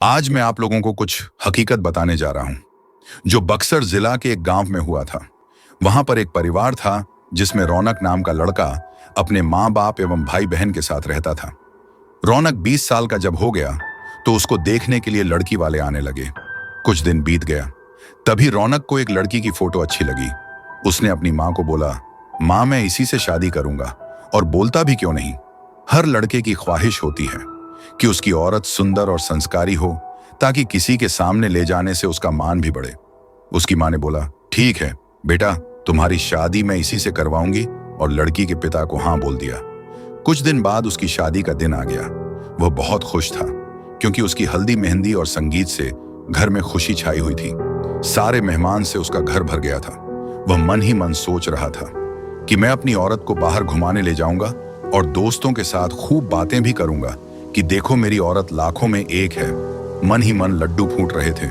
आज मैं आप लोगों को कुछ हकीकत बताने जा रहा हूं जो बक्सर जिला के एक गांव में हुआ था। वहां पर एक परिवार था जिसमें रौनक नाम का लड़का अपने माँ बाप एवं भाई बहन के साथ रहता था। रौनक 20 साल का जब हो गया तो उसको देखने के लिए लड़की वाले आने लगे। कुछ दिन बीत गया, तभी रौनक को एक लड़की की फोटो अच्छी लगी। उसने अपनी माँ को बोला, माँ मैं इसी से शादी करूंगा। और बोलता भी क्यों नहीं, हर लड़के की ख्वाहिश होती है कि उसकी औरत सुंदर और संस्कारी हो ताकि किसी के सामने ले जाने से उसका मान भी बढ़े। उसकी माँ ने बोला, ठीक है बेटा, तुम्हारी शादी मैं इसी से करवाऊंगी। और लड़की के पिता को हाँ बोल दिया। कुछ दिन बाद उसकी शादी का दिन आ गया। वह बहुत खुश था क्योंकि उसकी हल्दी मेहंदी और संगीत से घर में खुशी छाई हुई थी। सारे मेहमान से उसका घर भर गया था। वह मन ही मन सोच रहा था कि मैं अपनी औरत को बाहर घुमाने ले जाऊंगा और दोस्तों के साथ खूब बातें भी करूंगा कि देखो मेरी औरत लाखों में एक है। मन ही मन लड्डू फूट रहे थे।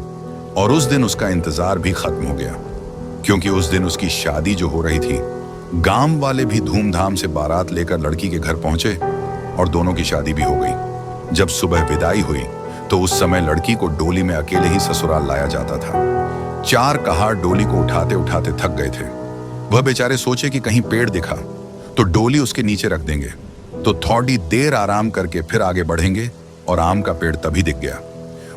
और उस दिन उसका इंतजार भी खत्म हो गया क्योंकि उस दिन उसकी शादी जो हो रही थी, गांव वाले भी धूमधाम से बारात लेकर लड़की के घर पहुंचे और दोनों की शादी भी हो गई। जब सुबह विदाई हुई तो उस समय लड़की को डोली में अकेले ही ससुराल लाया जाता था। 4 कहार डोली को उठाते उठाते थक गए थे। वह बेचारे सोचे कि कहीं पेड़ दिखा तो डोली उसके नीचे रख देंगे तो थोड़ी देर आराम करके फिर आगे बढ़ेंगे। और आम का पेड़ तभी दिख गया।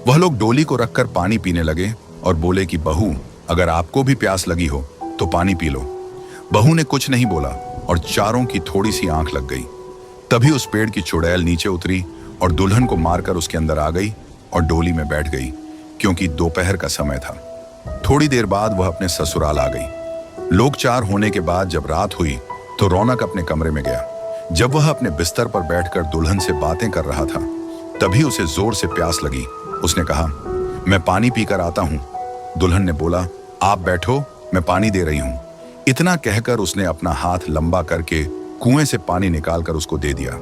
वह लोग डोली को रखकर पानी पीने लगे और बोले कि बहू, अगर आपको भी प्यास लगी हो तो पानी पी लो। बहू ने कुछ नहीं बोला और चारों की थोड़ी सी आंख लग गई। तभी उस पेड़ की चुड़ैल नीचे उतरी और दुल्हन को मारकर उसके अंदर आ गई और डोली में बैठ गई क्योंकि दोपहर का समय था। थोड़ी देर बाद वह अपने ससुराल आ गई। लोग 4 होने के बाद जब रात हुई तो रौनक अपने कमरे में गया। जब वह अपने बिस्तर पर बैठकर दुल्हन से बातें कर रहा था, तभी उसे जोर से प्यास लगी। उसने कहा, मैं पानी पीकर आता हूं। दुल्हन ने बोला, आप बैठो, मैं पानी दे रही हूं। इतना कहकर उसने अपना हाथ लंबा करके कुएं से पानी निकालकर उसको दे दिया।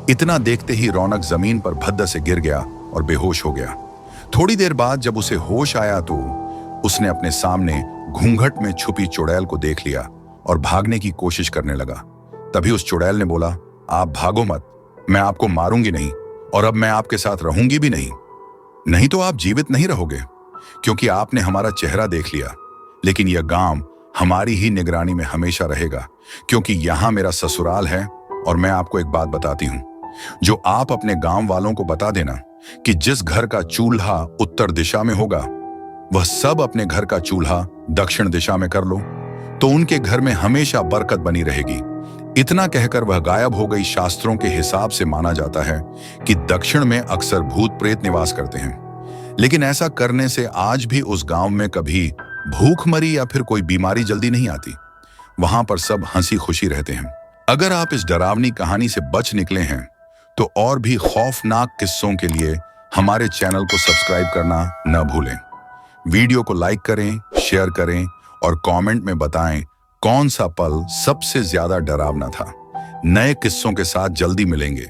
इतना देखते ही रौनक जमीन पर भद्दा से गिर गया और बेहोश हो गया। थोड़ी देर बाद जब उसे होश आया तो उसने अपने सामने घूंघट में छुपी चुड़ैल को देख लिया और भागने की कोशिश करने लगा। तभी उस चुड़ैल ने बोला, आप भागो मत, मैं आपको मारूंगी नहीं और अब मैं आपके साथ रहूंगी भी नहीं। नहीं तो आप जीवित नहीं रहोगे क्योंकि आपने हमारा चेहरा देख लिया। लेकिन यह गांव हमारी ही निगरानी में हमेशा रहेगा क्योंकि यहां मेरा ससुराल है। और मैं आपको एक बात बताती हूं जो आप अपने गांव वालों को बता देना कि जिस घर का चूल्हा उत्तर दिशा में होगा वह सब अपने घर का चूल्हा दक्षिण दिशा में कर लो तो उनके घर में हमेशा बरकत बनी रहेगी। इतना कहकर वह गायब हो गई। शास्त्रों के हिसाब से माना जाता है कि दक्षिण में अक्सर भूत प्रेत निवास करते हैं, लेकिन ऐसा करने से आज भी उस गांव में कभी भूखमरी या फिर कोई बीमारी जल्दी नहीं आती। वहां पर सब हंसी खुशी रहते हैं। अगर आप इस डरावनी कहानी से बच निकले हैं तो और भी खौफनाक किस्सों के लिए हमारे चैनल को सब्सक्राइब करना न भूलें। वीडियो को लाइक करें, शेयर करें और कमेंट में बताएं कौन सा पल सबसे ज्यादा डरावना था। नए किस्सों के साथ जल्दी मिलेंगे।